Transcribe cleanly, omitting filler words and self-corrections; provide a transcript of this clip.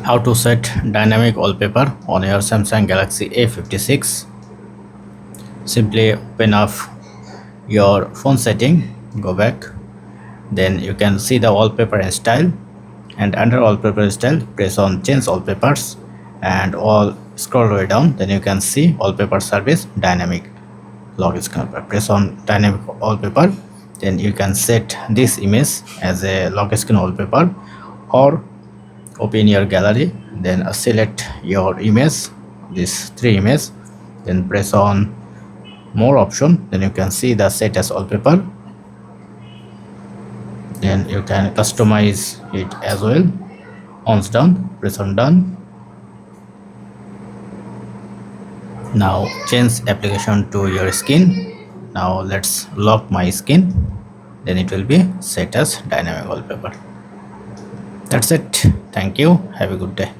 How to set dynamic wallpaper on your Samsung Galaxy A56. Simply open up your phone setting, go back, then you can see the wallpaper and style, and under wallpaper style press on change wallpapers and all scroll way down, then you can see wallpaper service dynamic lock screen wallpaper. Press on dynamic wallpaper, then you can set this image as a lock screen wallpaper or open your gallery, then select your image, these three images, then press on more option, then you can see the set as wallpaper, then you can customize it as well. Once done, press on done. Now change application to your skin. Now let's lock my skin, then it will be set as dynamic wallpaper. That's it. Thank you. Have a good day.